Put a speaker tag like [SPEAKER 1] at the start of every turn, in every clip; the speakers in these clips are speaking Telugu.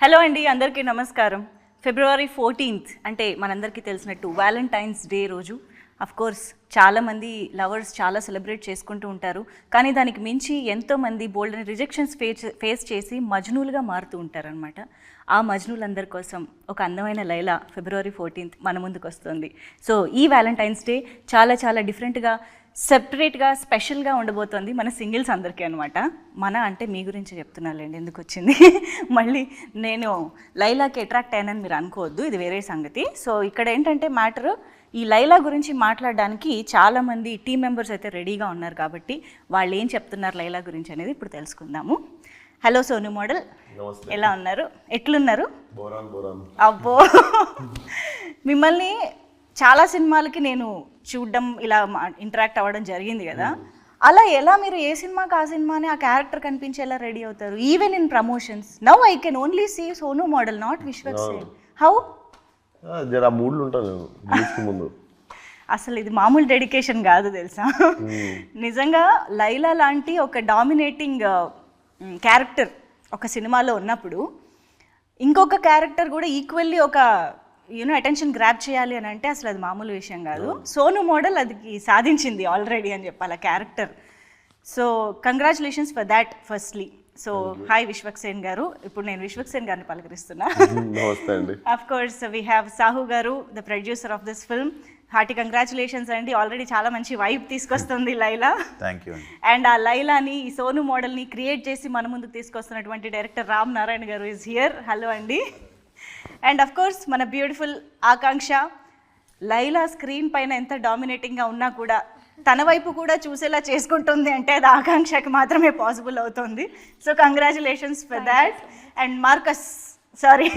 [SPEAKER 1] హలో అండి, అందరికీ నమస్కారం. ఫిబ్రవరి 14th అంటే మనందరికీ తెలిసినట్టు వ్యాలంటైన్స్ డే రోజు. అఫ్ కోర్స్ చాలామంది లవర్స్ చాలా సెలబ్రేట్ చేసుకుంటూ ఉంటారు. కానీ దానికి మించి ఎంతోమంది బోల్డ్ అని రిజెక్షన్స్ ఫేస్ చేసి మజ్నూలుగా మారుతూ ఉంటారనమాట. ఆ మజ్నూలందరి కోసం ఒక అందమైన లైలా ఫిబ్రవరి 14th మన ముందుకు వస్తుంది. సో ఈ వ్యాలంటైన్స్ డే చాలా చాలా డిఫరెంట్గా, సెపరేట్గా, స్పెషల్గా ఉండబోతోంది మన సింగిల్స్ అందరికీ అనమాట. మన అంటే మీ గురించి చెప్తున్నానులేండి, ఎందుకు వచ్చింది మళ్ళీ నేను లైలాకి అట్రాక్ట్ అయ్యానని మీరు అనుకోవద్దు, ఇది వేరే సంగతి. సో ఇక్కడ ఏంటంటే మ్యాటరు, ఈ లైలా గురించి మాట్లాడడానికి చాలామంది టీం మెంబర్స్ అయితే రెడీగా ఉన్నారు. కాబట్టి వాళ్ళు ఏం చెప్తున్నారు లైలా గురించి అనేది ఇప్పుడు తెలుసుకుందాము. హలో సోను మోడల్, ఎలా ఉన్నారు? ఎట్లున్నారు? అబ్బో మిమ్మల్ని చాలా సినిమాలకి నేను చూడడం, ఇలా ఇంటరాక్ట్ అవ్వడం జరిగింది కదా. అలా ఎలా మీరు ఏ సినిమాకి ఆ సినిమాని ఆ క్యారెక్టర్ కనిపించేలా రెడీ అవుతారు? Even in promotions now I can only see Sonu model, not Vishwak Sen. How? అసలు ఇది మామూలు డెడికేషన్ కాదు తెలుసా. నిజంగా లైలా లాంటి ఒక డామినేటింగ్ క్యారెక్టర్ ఒక సినిమాలో ఉన్నప్పుడు ఇంకొక క్యారెక్టర్ కూడా ఈక్వల్లీ ఒక అటెన్షన్ గ్రాప్ చేయాలి అని అంటే అసలు అది మామూలు విషయం కాదు. సోను మోడల్ అది సాధించింది ఆల్రెడీ అని చెప్పాలి ఆ character. So congratulations for that firstly. So hi Vishwak Sen గారు. ఇప్పుడు నేను విశ్వక్ సేన్ గారిని పలకరిస్తున్నా. Of course we have Sahu గారు, the producer of this film. Hearty congratulations అండి, ఆల్రెడీ చాలా మంచి వైబ్ తీసుకొస్తుంది లైలా.
[SPEAKER 2] Thank you.
[SPEAKER 1] అండ్ ఆ లైలాని, ఈ సోను మోడల్ని క్రియేట్ చేసి మన ముందుకు తీసుకొస్తున్నటువంటి డైరెక్టర్ రామ్ నారాయణ గారు ఈజ్ హియర్. హలో అండి. అండ్ అఫ్ కోర్స్ మన బ్యూటిఫుల్ ఆకాంక్ష. లైలా స్క్రీన్ పైన ఎంత డామినేటింగ్గా ఉన్నా కూడా తన వైపు కూడా చూసేలా చేసుకుంటుంది అంటే అది ఆకాంక్షకి మాత్రమే పాసిబుల్ అవుతుంది. So congratulations for that. And Marcus, sorry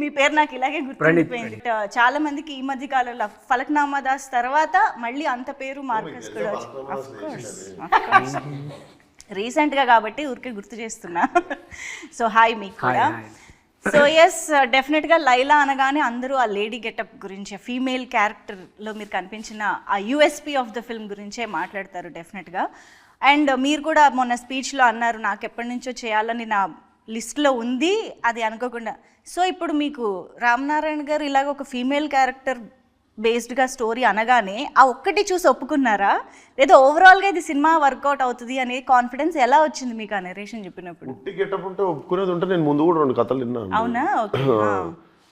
[SPEAKER 1] మీ పేరు నాకు ఇలాగే గుర్తుండిపోయింది. చాలా మందికి ఈ మధ్య కాలంలో ఫలక్నామా దాస్ తర్వాత మళ్ళీ అంత పేరు మార్కస్ కూడా వచ్చింది. అఫ్ కోర్స్ రీసెంట్గా కాబట్టి ఊరికే గుర్తు చేస్తున్నా. సో హాయ్ మీకు కూడా. సో ఎస్, డెఫినెట్గా లైలా అనగానే అందరూ ఆ లేడీ గెటప్ గురించి, ఫీమేల్ క్యారెక్టర్లో మీరు కనిపించిన ఆ యూఎస్పీ ఆఫ్ ద ఫిల్మ్ గురించే మాట్లాడతారు డెఫినెట్గా. అండ్ మీరు కూడా మొన్న స్పీచ్లో అన్నారు, నాకు ఎప్పటి నుంచో చేయాలని నా లిస్ట్లో ఉంది, అది అనుకోకుండా. సో ఇప్పుడు మీకు రామ్ నారాయణ గారు ఇలాగ ఒక ఫీమేల్ క్యారెక్టర్ బేస్డ్గా స్టోరీ అనగానే ఆ ఒక్కటి చూసి ఒప్పుకున్నారా, లేదా ఓవరాల్గా ఇది సినిమా వర్కౌట్ అవుతుంది అనే కాన్ఫిడెన్స్ ఎలా వచ్చింది మీకు ఆ నరేషన్ చెప్పినప్పుడు?
[SPEAKER 3] ఒప్పుకునేది ఉంటే నేను ముందు కూడా 2 కథలు విన్నాను.
[SPEAKER 1] అవునా?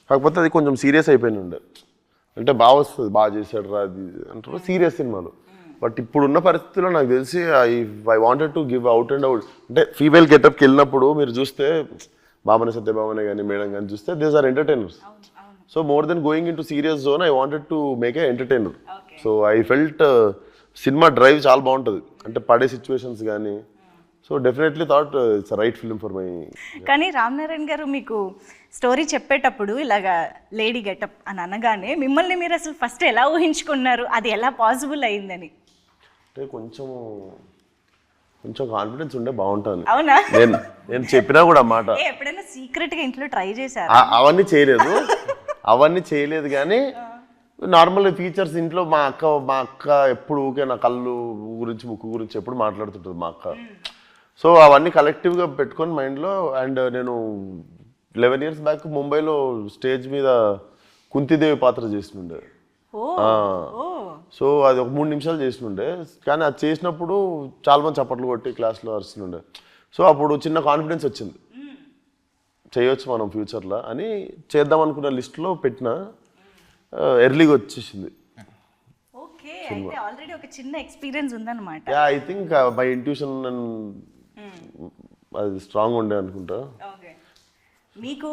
[SPEAKER 3] కాకపోతే అది కొంచెం సీరియస్ అయిపోయింది ఉండే, అంటే బాగా వస్తుంది, బాగా చేశాడు రా అది అంటారు సీరియస్ సినిమాలు. బట్ ఇప్పుడున్న పరిస్థితుల్లో నాకు తెలిసి I wanted to give out and out. అంటే ఫీమేల్ గెటప్కి వెళ్ళినప్పుడు మీరు చూస్తే బాబన సత్యభామనే కానీ మేడం కానీ చూస్తే these are entertainers. So more than going in to serious zone I wanted to make a entertainer. So I felt cinema drive చాలా బాగుంటుంది, అంటే పడే సిచ్యువేషన్స్ కానీ. So definitely thought it's right film for my.
[SPEAKER 1] కానీ రామ్ నారాయణ గారు మీకు స్టోరీ చెప్పేటప్పుడు ఇలాగా లేడీ గెటప్ అని అనగానే మిమ్మల్ని మీరు అసలు ఫస్ట్ ఎలా ఊహించుకున్నారు, అది ఎలా పాసిబుల్ అయిందని?
[SPEAKER 3] అంటే కొంచెం కాన్ఫిడెన్స్ ఉండే బాగుంటుంది.
[SPEAKER 1] అవునా?
[SPEAKER 3] నేను చెప్పినా కూడా అన్నమాట.
[SPEAKER 1] ఎప్పుడైనా సీక్రెట్గా ఇంట్లో ట్రై చేశారు?
[SPEAKER 3] అవన్నీ చేయలేదు కానీ నార్మల్ ఫీచర్స్ ఇంట్లో మా అక్క ఎప్పుడు ఊకే నా కళ్ళు గురించి ముక్కు గురించి ఎప్పుడు మాట్లాడుతుంటుంది మా అక్క. సో అవన్నీ కలెక్టివ్గా పెట్టుకొని మైండ్లో. అండ్ నేను 11 years బ్యాక్ ముంబైలో స్టేజ్ మీద కుంతిదేవి పాత్ర చేస్తుండే. సో అది ఒక 3 నిమిషాలు చేస్తుండే, కానీ అది చేసినప్పుడు చాలా మంది చప్పట్లు కొట్టి క్లాస్లో అరుస్తుండే. సో అప్పుడు చిన్న కాన్ఫిడెన్స్ వచ్చింది, చేయొచ్చు మనం ఫ్యూచర్లో అని. చేద్దాం అనుకున్న లిస్ట్లో పెట్టిన, ఎర్లీగా వచ్చేసింది. ఐ థింక్ మై ఇంట్యూషన్ అది స్ట్రాంగ్ ఉండే అనుకుంటా.
[SPEAKER 1] మీకు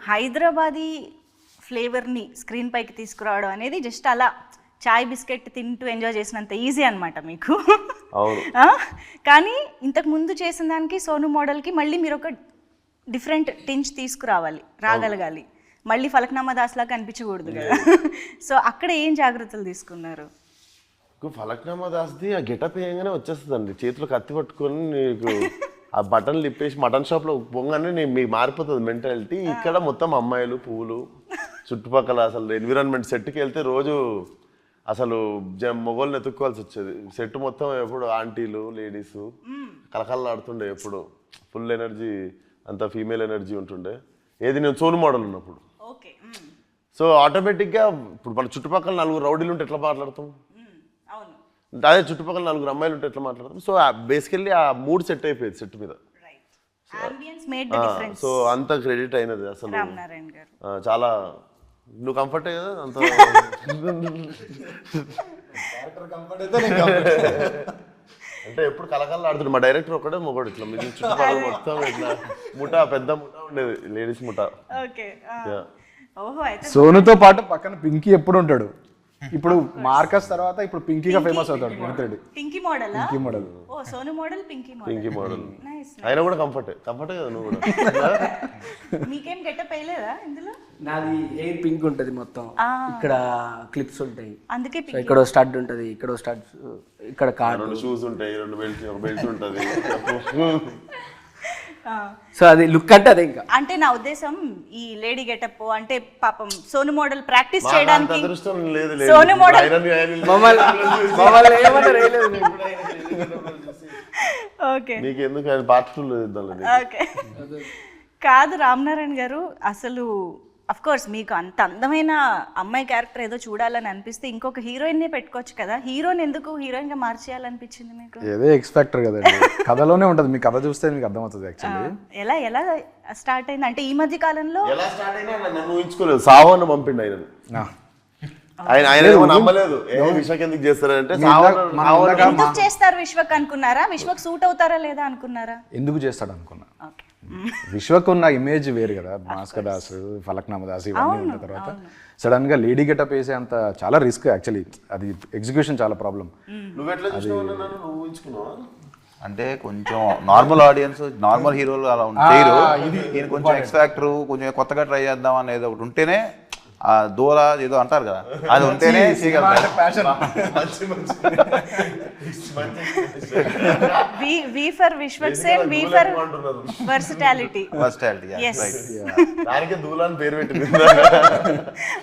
[SPEAKER 1] హైదరాబాదీ ఫ్లేవర్ని స్క్రీన్ పైకి తీసుకురావడం అనేది జస్ట్ అలా చాయ్ బిస్కెట్ తింటూ ఎంజాయ్ చేసినంత ఈజీ అనమాట మీకు. కానీ ఇంతకు ముందు చేసిన దానికి సోను మోడల్కి మళ్ళీ మీరు ఒక డిఫరెంట్ టించ్ తీసుకురావాలి, రాగలగాలి. మళ్ళీ ఫలక్నామా దాస్లా కనిపించకూడదు కదా. సో అక్కడ ఏం జాగ్రత్తలు తీసుకున్నారు?
[SPEAKER 3] ఫలక్నామా దాస్ది ఆ గెటప్ వేయగానే వచ్చేస్తుందండి, చేతిలో కత్తి పట్టుకొని నీకు ఆ బటన్లు ఇప్పేసి మటన్ షాప్లో పొంగానే మీకు మారిపోతుంది మెంటాలిటీ. ఇక్కడ మొత్తం అమ్మాయిలు, పువ్వులు, చుట్టుపక్కల అసలు ఎన్విరాన్మెంట్. సెట్కి వెళ్తే రోజు అసలు మొగోళ్ళని ఎత్తుక్కోవాల్సి వచ్చేది. సెట్ మొత్తం ఎప్పుడు ఆంటీలు, లేడీసు కలకల్లాడుతుండే, ఎప్పుడు ఫుల్ ఎనర్జీ, అంత ఫీమేల్ ఎనర్జీ ఉంటుండే. ఏది నేను సోను మోడల్ ఉన్నప్పుడు.
[SPEAKER 1] ఓకే.
[SPEAKER 3] సో ఆటోమేటిక్గా ఇప్పుడు మన చుట్టుపక్కల 4 రౌడీలు ఉంటే ఎట్లా మాట్లాడతాం,
[SPEAKER 1] అవును.
[SPEAKER 3] అదే చుట్టుపక్కల 4 అమ్మాయిలు ఉంటే ఎట్లా మాట్లాడతాం. సో బేసికల్లీ ఆ మూడ్ సెట్ అయిపోయింది సెట్ మీద.
[SPEAKER 1] Ambience made the difference.
[SPEAKER 3] So అంత క్రెడిట్ అయినది అసలు.
[SPEAKER 1] రామ్ నారాయణ్ గారు
[SPEAKER 3] చాలా నువ్వు కంఫర్ట్ కదా అంత. అంటే ఎప్పుడు కలకల్లా ఆడుతుంది మా డైరెక్టర్ ఒక్కడే మొగడు ఇట్లా మీరు చుట్టుపక్కల మొత్తం ఇట్లా ముఠా పెద్ద ముఠా ఉండేది లేడీస్ ముఠా.
[SPEAKER 1] ఓకే. ఓహో, అయితే
[SPEAKER 2] సోనుతో పాటు పక్కన పింకీ ఎప్పుడు ఉంటాడు. ఇప్పుడు మార్కస్ తర్వాత ఇప్పుడు పింకీగా ఫేమస్ అవుతాడు మిత్రుడు.
[SPEAKER 1] పింకీ మోడల్.
[SPEAKER 2] పింకీ మోడల్.
[SPEAKER 1] ఓ Sonu model Pinky
[SPEAKER 3] Pinky model.
[SPEAKER 1] Nice.
[SPEAKER 3] అయినా కూడా కంఫర్టే కదా నువ్వు కూడా.
[SPEAKER 1] మీకేం గెటప్ వేయలేదా ఇందులో?
[SPEAKER 4] నాది ఎయిర్ పింక్ ఉంటుంది మొత్తం, ఇక్కడ క్లిప్స్ ఉంటాయి,
[SPEAKER 1] అందుకే
[SPEAKER 4] సో ఇక్కడ స్టడ్ ఉంటుంది, ఇక్కడ స్టడ్, ఇక్కడ కార్డ్,
[SPEAKER 3] 2 షూస్ ఉంటాయి, 2 బెల్ట్స్, ఒక బెల్ట్ ఉంటుంది.
[SPEAKER 4] సో అది లుక్ అంటే అదే. ఇంకా
[SPEAKER 1] అంటే నా ఉద్దేశం ఈ లేడీ గెటప్ అంటే పాపం సోను మోడల్ ప్రాక్టీస్ చేయడానికి
[SPEAKER 3] అదృష్టం లేదు
[SPEAKER 1] సోను మోడల్
[SPEAKER 4] మమ్మల్ని ఏమన్నా రేయలేదు.
[SPEAKER 1] ఓకే.
[SPEAKER 3] నీకు ఎందుకు ఆయన పార్ట్ 2 ఇద్దాం.
[SPEAKER 1] ఓకే. కాదు రామ్ నారాయణ గారు, అసలు అఫ్ కోర్స్ మీకు అంత అందమైన అమ్మాయి క్యారెక్టర్ ఏదో చూడాలని అనిపిస్తే ఇంకొక హీరోయిన్ నే పెట్టుకోవచ్చు కదా. హీరోని ఎందుకు హీరోయిన్ గా మార్చేయాలనిపించింది మీకు?
[SPEAKER 2] ఏదో ఎక్స్పెక్టర్ కదండి, కథలోనే ఉంటుంది. మీ కథ చూస్తే మీకు అర్థమవుతుంది యాక్చువల్లీ.
[SPEAKER 1] ఎలా స్టార్ట్ అయింది అంటే ఈ మధ్య కాలంలో
[SPEAKER 3] ఎలా స్టార్ట్ అయినా నన్ను ఊహించుకోలేదు. సావన్న పంపిండు ఆయన నమ్మలేదు. విశ్వక్ ఎందుకు చేస్తారంటే
[SPEAKER 1] ఎందుకు చేస్తారు విశ్వక్ అనుకున్నారా? విశ్వక్ సూట్ అవుతారా లేదా అనుకున్నారా?
[SPEAKER 2] ఎందుకు చేస్తాడు అనుకున్నా. విశ్వక్ ఉన్న ఇమేజ్ వేరు కదా, భాస్కర్ దాస్, ఫలక్నామా దాస్ ఇవన్నీ ఉన్న తర్వాత సడన్ గా లేడీ గెటప్ వేసే అంత చాలా రిస్క్ యాక్చువల్లీ. అది ఎగ్జిక్యూషన్ చాలా ప్రాబ్లం.
[SPEAKER 5] అంటే కొంచెం నార్మల్ ఆడియన్స్, నార్మల్ హీరోలు అలా చేయరు. ఈయన కొంచెం ఎక్స్ ఫ్యాక్టర్, కొంచెం కొత్తగా ట్రై చేద్దాం అనేది ఒకటి ఉంటేనే, ఆ దూర ఏదో అంటారు కదా, అది ఉంటేనే
[SPEAKER 1] V for Vishwak Sen, V for versatility.
[SPEAKER 3] దానికి దూలాన్ని పేరు పెట్టింది.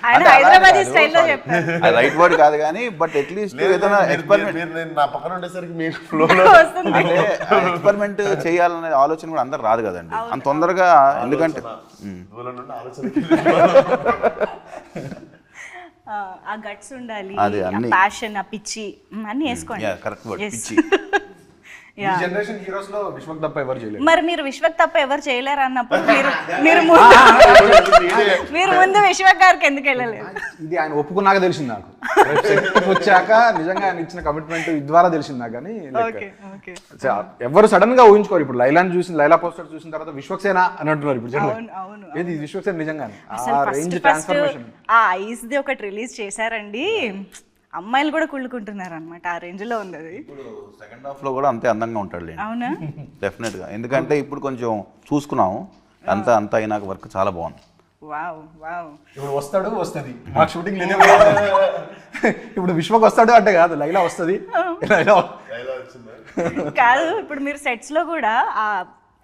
[SPEAKER 1] ఆయన హైదరాబాదీ స్టైల్లో చెప్పారు.
[SPEAKER 5] రైట్ వర్డ్ కాదు కానీ బట్ అట్లీస్ట్ ఏదైనా ఎక్స్పెరిమెంట్
[SPEAKER 3] నా పక్కన ఉండేసరికి మీకు ఫ్లోలో
[SPEAKER 5] అంటే ఎక్స్పెరిమెంట్ చేయాలనే ఆలోచన కూడా అందరు రాదు కదండి అంత తొందరగా. ఎందుకంటే
[SPEAKER 1] ఆ గట్స్ ఉండాలి,
[SPEAKER 5] అది అన్ని
[SPEAKER 1] ప్యాషన్, ఆ పిచ్చి అన్ని వేసుకోండి.
[SPEAKER 5] కరెక్ట్ వర్డ్, పిచ్చి.
[SPEAKER 2] ఈ జనరేషన్ హీరోస్ లో విశ్వక్ తప్ప ఎవరు చేయలేరు.
[SPEAKER 1] మరి మీరు విశ్వక్ తప్ప ఎవరు చేయలేరు అన్నప్పుడు మీరు ముందు విశ్వక్ గారికి ఎందుకు వెళ్ళలేదు?
[SPEAKER 2] ఇది ఆయన ఒప్పుకున్నాక తెలిసింది నాకు. వచ్చాక నిజంగా ఆయన ఇచ్చిన కమిట్మెంట్ ద్వారా తెలిసింది నాకు. కానీ ఎవరు సడన్ గా ఊహించుకోరు. ఇప్పుడు లైలాని చూసి, లైలా పోస్టర్ చూసిన తర్వాత విశ్వక్సేన అని అంటున్నారు ఇప్పుడు. ఏది విశ్వక్సేన నిజంగానే ఆ రేంజ్ ట్రాన్స్ఫర్మేషన్.
[SPEAKER 1] ఆ ఐస్ ది ఒకటి రిలీజ్ చేశారండి, అమ్మాయిలు కూడా కుళ్ళుకుంటున్నారు అనమాట. ఆ రేంజ్ లో ఉంది అది.
[SPEAKER 5] ఇప్పుడు సెకండ్ హాఫ్ లో కూడా అంతే అందంగా ఉంటాడు.
[SPEAKER 1] అవునా?
[SPEAKER 5] డెఫినెట్ గా. ఎందుకంటే ఇప్పుడు కొంచెం చూసుకున్నాము, అంత అయినాక వర్క్ చాలా బాగుంది.
[SPEAKER 1] Wow wow.
[SPEAKER 2] ఇప్పుడు వస్తాడు, వస్తుంది. మాకు షూటింగ్ లేదు. ఇప్పుడు విశ్వక్ వస్తాడు అంటే కాదు, లైలా వస్తుంది.
[SPEAKER 1] కాదు, ఇప్పుడు మీరు సెట్స్ లో కూడా ఆ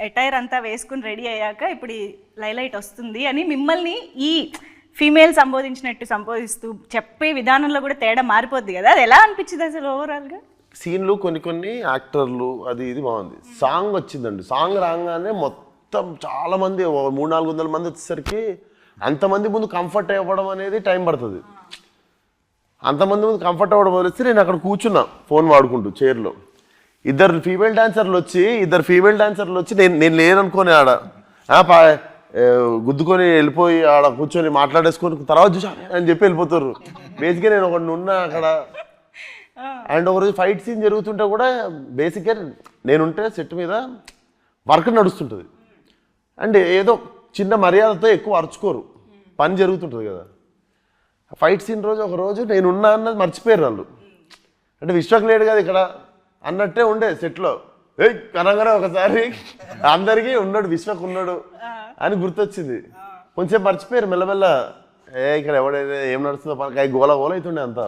[SPEAKER 1] అటైర్ అంతా వేసుకుని రెడీ అయ్యాక ఇప్పుడు ఈ లైలైట్ వస్తుంది అని మిమ్మల్ని ఈ ఫీమేల్ సంబోధిస్తూ చెప్పే విధానంలో కూడా తేడా మారిపోద్ది కదా. అది ఎలా అనిపించింది అసలు ఓవరాల్ గా?
[SPEAKER 3] సీన్లు కొన్ని యాక్టర్లు అది ఇది బాగుంది. సాంగ్ వచ్చిందండి, సాంగ్ రాగానే మొత్తం చాలా మంది 300-400 మంది వచ్చేసరికి అంతమంది ముందు కంఫర్ట్ అవ్వడం అనేది టైం పడుతుంది. అంతమంది ముందు కంఫర్ట్ అవ్వడం వదిలేస్తే నేను అక్కడ కూర్చున్నా ఫోన్ వాడుకుంటూ చైర్లో. ఇద్దరు ఫీమేల్ డాన్సర్లు వచ్చి నేను లేననుకోని ఆడ గుద్దుకొని వెళ్ళిపోయి ఆడ కూర్చొని మాట్లాడేసుకొని తర్వాత చూసా అని చెప్పి వెళ్ళిపోతారు. బేసిక్గా నేను ఒకటి ఉన్నా అక్కడ. అండ్ ఒకరోజు ఫైట్ సీన్ జరుగుతుంటే కూడా బేసిక్గా నేనుంటే సెట్ మీద వర్క్ నడుస్తుంటుంది. అండ్ ఏదో చిన్న మర్యాదతో ఎక్కువ అరుచుకోరు, పని జరుగుతుంటుంది కదా. ఫైట్ సీన్ రోజు ఒకరోజు నేనున్నా అన్నది మర్చిపోయారు వాళ్ళు. అంటే విశ్వక్ లేడు కదా ఇక్కడ అన్నట్టే ఉండే సెట్లో. కనగానే ఒకసారి అందరికీ ఉన్నాడు, విశ్వక్ ఉన్నాడు అని గుర్తొచ్చింది. కొంచెం మర్చిపోయారు మెల్లమెల్ల. ఇక్కడ ఎవడైతే ఏం నడుస్తుందో గోల అవుతుండే అంతా.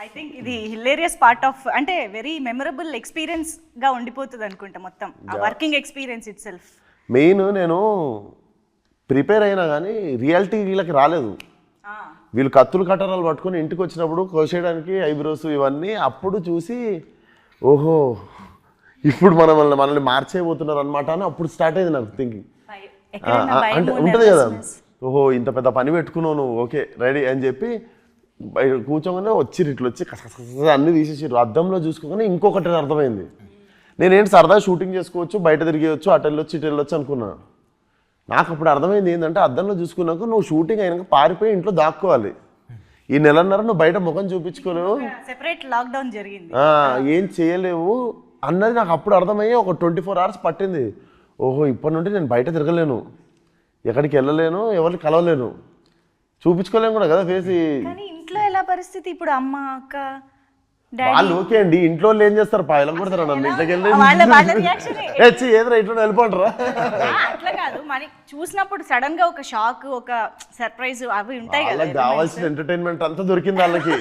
[SPEAKER 1] ఐ థింక్ ఇది హిలేరియస్ పార్ట్ ఆఫ్, అంటే వెరీ మెమరబుల్ ఎక్స్పీరియన్స్ గా ఉండిపోతుంది అనుకుంటా మొత్తం ఆ working experience it self.
[SPEAKER 3] Main నేను ప్రిపేర్ అయినా కానీ రియాలిటీ వీళ్ళకి రాలేదు. వీళ్ళు కత్తులు కట్టరాలు పట్టుకొని ఇంటికి వచ్చినప్పుడు కోసేయడానికి ఐబ్రోస్ ఇవన్నీ అప్పుడు చూసి ఓహో ఇప్పుడు మనల్ని మార్చేయబోతున్నారు అనమాట అని అప్పుడు స్టార్ట్ అయింది నాకు థింకింగ్.
[SPEAKER 1] ఎక్కడైనా భయము,
[SPEAKER 3] అంటే ఉంటుంది కదా,
[SPEAKER 1] nervousness?
[SPEAKER 3] ఓహో ఇంత పెద్ద పని పెట్టుకున్నావు నువ్వు, ఓకే రెడీ అని చెప్పి బయట కూర్చోగానే వచ్చిర్రు, ఇట్లా వచ్చి కసకస అన్ని తీసేసారు. అద్దంలో చూసుకోగానే ఇంకొకటి అర్థమైంది. నేనేంటి సరదా షూటింగ్ చేసుకోవచ్చు, బయట తిరిగేయచ్చు, అటు వెళ్ళొచ్చు ఇటు వెళ్ళొచ్చు అనుకున్నాను. నాకు అప్పుడు అర్థమైంది ఏంటంటే అద్దంలో చూసుకున్నాక నువ్వు షూటింగ్ అయినాక పారిపోయి ఇంట్లో దాక్కోవాలి. ఈ నెలన్నర నువ్వు బయట ముఖం చూపించుకోలేవు,
[SPEAKER 1] సెపరేట్ లాక్డౌన్ జరిగింది.
[SPEAKER 3] ఏం చేయలేవు అన్నది నాకు అప్పుడు అర్థమయ్యి ఒక 24 hours పట్టింది. ఓహో ఇప్పటి నుండి నేను బయట తిరగలేను, ఎక్కడికి వెళ్ళలేను, ఎవరిని కలవలేను, చూపించుకోలేము కూడా కదా ఫేస్.
[SPEAKER 1] కానీ ఇంట్లో ఎలా పరిస్థితి ఇప్పుడు? అమ్మ, అక్క,
[SPEAKER 3] వాళ్ళు ఓకే అండి, ఇంట్లో వాళ్ళు ఏం చేస్తారు, పాయలం కొడతారు నన్ను, ఇంట్లోకి
[SPEAKER 1] వాళ్ళ reaction
[SPEAKER 3] వెళ్ళి ఏదో ఇంట్లో వెళ్ళిపోంటారా.
[SPEAKER 1] అట్లా కాదు, మరి చూసినప్పుడు సడన్ గా ఒక షాక్, ఒక సర్ప్రైజ్ అవి ఉంటాయి కదా.
[SPEAKER 3] వాళ్ళకి కావాల్సిన ఎంటర్టైన్మెంట్ అంతా దొరికింది వాళ్ళకి.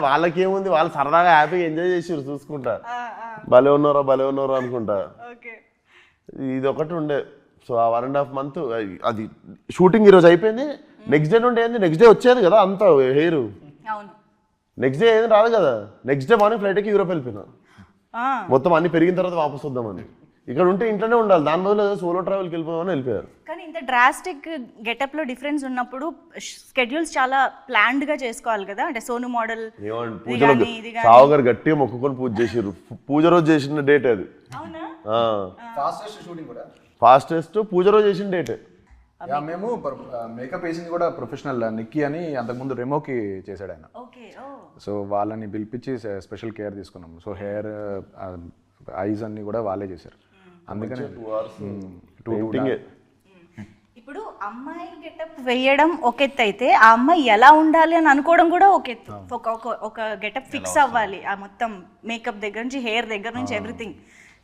[SPEAKER 3] వాళ్ళకి ఏముంది, వాళ్ళు సరదాగా హ్యాపీగా ఎంజాయ్ చేసారు చూసుకుంటా, భలే ఉన్నారా అనుకుంటా. ఇది ఒకటి ఉండే. సో ఆ 1.5 month అది షూటింగ్ ఈరోజు అయిపోయింది. నెక్స్ట్ డే నుండి ఏంది, నెక్స్ట్ డే వచ్చేది కదా అంతా హెయిర్,
[SPEAKER 1] అవును,
[SPEAKER 3] నెక్స్ట్ డే ఏది రాదు కదా. నెక్స్ట్ డే మార్నింగ్ ఫ్లైట్కి యూరోప్ వెళ్ళిపోయినా, మొత్తం అన్ని పెరిగిన తర్వాత వాపస్ వద్దామని. ఇక్కడ ఉంటే ఇంట్లోనే ఉండాలి, దాని బదులు సోలో ట్రావెల్కి వెళ్ళిపోదామని వెళ్ళిపోయారు.
[SPEAKER 1] కానీ ఇంత డ్రాస్టిక్ గెటప్ లో డిఫరెన్స్ ఉన్నప్పుడు స్కెడ్యూల్స్ చాలా ప్లాన్డ్ గా చేసుకోవాలి కదా. అంటే సోను మోడల్
[SPEAKER 3] పూజలో సావుగారు గట్టిగా మొక్కుకొని పూజ చేసారు. పూజ రోజు చేసిన డేట్ అది, ఫాస్టెస్ట్ పూజ రోజు చేసిన డేట్.
[SPEAKER 2] మేము మేకప్ వేసింది కూడా ప్రొఫెషనల్ నిక్కీ అని, అంతకుముందు రెమోకి చేశాడు ఆయన. సో వాళ్ళని పిలిపించి స్పెషల్ కేర్ తీసుకున్నాం. సో హెయిర్, ఐస్ అన్ని కూడా వాళ్ళే చేశారు. అందుకని
[SPEAKER 1] ఇప్పుడు అమ్మాయి గెటప్ వేయడం ఒక ఎత్తు అయితే, ఆ అమ్మాయి ఎలా ఉండాలి అని అనుకోవడం కూడా ఒక ఎత్తు. ఒక గెటప్ ఫిక్స్ అవ్వాలి, ఆ మొత్తం మేకప్ దగ్గర నుంచి హెయిర్ దగ్గర నుంచి ఎవ్రీథింగ్.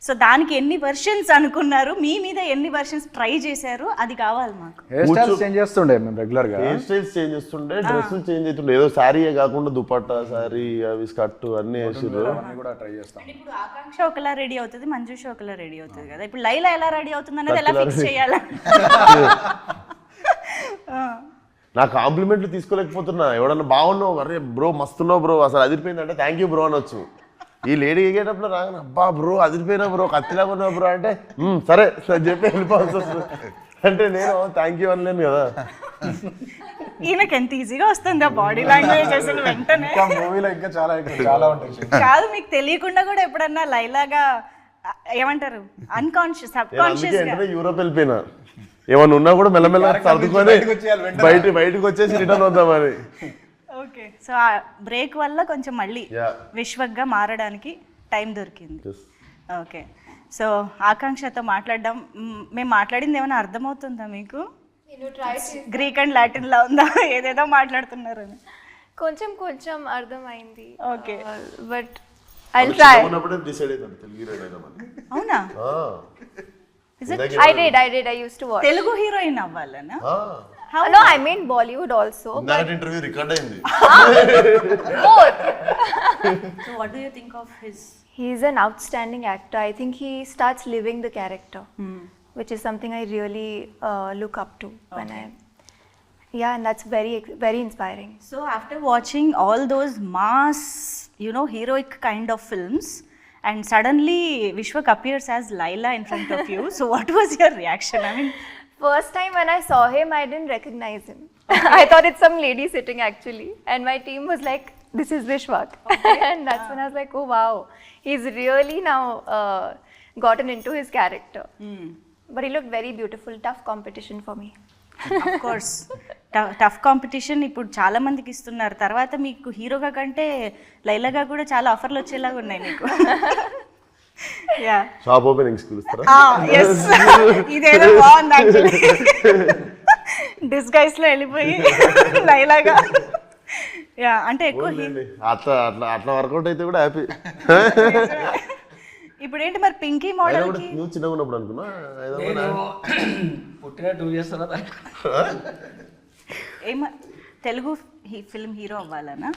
[SPEAKER 1] సో దానికి ఎన్ని వర్షన్స్ అనుకున్నారు, మీ మీద ఎన్ని వర్షన్స్ ట్రై చేశారు, అది కావాలి మాకు.
[SPEAKER 2] హెయిర్ స్టైల్స్ చేంజ్ చేస్తుండే మేము రెగ్యులర్ గా,
[SPEAKER 3] హెయిర్ స్టైల్స్ చేంజ్ చేస్తుండే, డ్రెస్సులు చేంజ్ అవుతుండే. ఏదో శారీయే కాకుండా దుపట్టా, శారీ, అవి స్కర్ట్ అన్ని వేసారు.
[SPEAKER 2] కూడా ట్రై చేస్తాం.
[SPEAKER 1] ఇప్పుడు ఆకాంక్ష ఒకలా రెడీ అవుతుంది, మంజుష ఒకలా రెడీ అవుతుంది కదా. ఇప్పుడు లైలా ఎలా రెడీ అవుతుంది అనేది ఎలా ఫిక్స్ చేయాలి?
[SPEAKER 3] నా కాంప్లిమెంట్లు తీసుకోలేకపోతున్నా. ఎవడన్నా బాగున్నావు, అరే బ్రో మస్తున్నావు బ్రో, అసలు అదిరిపోయిందంటే థ్యాంక్ యూ బ్రో అనొచ్చు. ఈ లేడీ ఎగేటప్పుడు రాగానే అబ్బా బ్రో అదిరిపోయినా బ్రో, కత్తిలాగా ఉన్నావు బ్రో అంటే సరే అని చెప్పి వెళ్ళిపోవాల్సి వస్తుంది. అంటే నేను థ్యాంక్ యూ అనలేను కదా.
[SPEAKER 1] ఈయనకి ఎంత ఈజీగా వస్తుంది ఆ బాడీ లాంగ్వేజ్ అసలు వెంటనే.
[SPEAKER 2] మూవీలో ఇంకా చాలా ఉంటాయి.
[SPEAKER 1] కాదు, మీకు తెలియకుండా కూడా ఎప్పుడన్నా లైలాగా ఏమంటారు, అన్కాన్షియస్, సబ్ కాన్షియస్ గా
[SPEAKER 3] యూరోప్ వెళ్ళిపోయినా, ఏమన్నా ఉన్నా కూడా మెల్లమెల్ల సర్దుకొని బయటకు వచ్చేసి రిటర్న్ వద్దామని.
[SPEAKER 1] ఓకే, సో ఆ బ్రేక్ వల్ల కొంచెం మళ్ళీ విశ్వక్గా మారడానికి టైం దొరికింది. ఓకే, సో ఆకాంక్షతో మాట్లాడడం, మేము మాట్లాడింది ఏమైనా అర్థమవుతుందా మీకు? గ్రీక్ అండ్ లాటిన్ లా ఉందా, ఏదేదో మాట్లాడుతున్నారు అని?
[SPEAKER 6] కొంచెం కొంచెం అర్థమైంది.
[SPEAKER 1] Okay,
[SPEAKER 6] but I try.
[SPEAKER 1] అవునా?
[SPEAKER 6] I used to watch.
[SPEAKER 1] Telugu heroine అవ్వాలనా?
[SPEAKER 6] No, I mean Bollywood also.
[SPEAKER 3] Interview record అయింది.
[SPEAKER 6] Both.
[SPEAKER 1] So what do you think of his?
[SPEAKER 6] He's an outstanding actor. I think he starts living the character, which is something I really look up to when I. Yeah, and that's very very inspiring.
[SPEAKER 1] So after watching all those mass, heroic kind of films, and suddenly Vishwak appears as Laila in front of you. So what was your reaction? I mean,
[SPEAKER 6] First time when I saw him, I didn't recognize him. I thought it's some lady sitting actually. And my team was like, this is Vishwak. And that's when I was like, oh wow. He's really now gotten into his character. But he looked very beautiful. Tough competition for me.
[SPEAKER 1] of course. Tough competition ఇప్పుడు చాలా మందికి ఇస్తున్నారు. తర్వాత మీకు హీరోగా కంటే లైలాగా కూడా చాలా ఆఫర్లు వచ్చేలాగా ఉన్నాయి మీకు.
[SPEAKER 3] షాప్ ఓపెనింగ్స్ పిలుస్తారా?
[SPEAKER 1] ఇదేదో బాగుంది యాక్చువల్లీ, డిస్గైస్ లో వెళ్ళిపోయి లైలాగా. యా, అంటే ఎక్కువ
[SPEAKER 3] అట్లా వర్కౌట్ అయితే కూడా హ్యాపీ.
[SPEAKER 1] ఇప్పుడు ఏంటి మరి పింకీ మోడల్ కి?
[SPEAKER 3] నువ్వు చిన్నగా ఉన్నప్పుడు అనుకున్నా
[SPEAKER 4] పుట్టిన 2 years తర్వాత
[SPEAKER 1] తెలుగు ఫిల్మ్ హీరో అవ్వాలనా?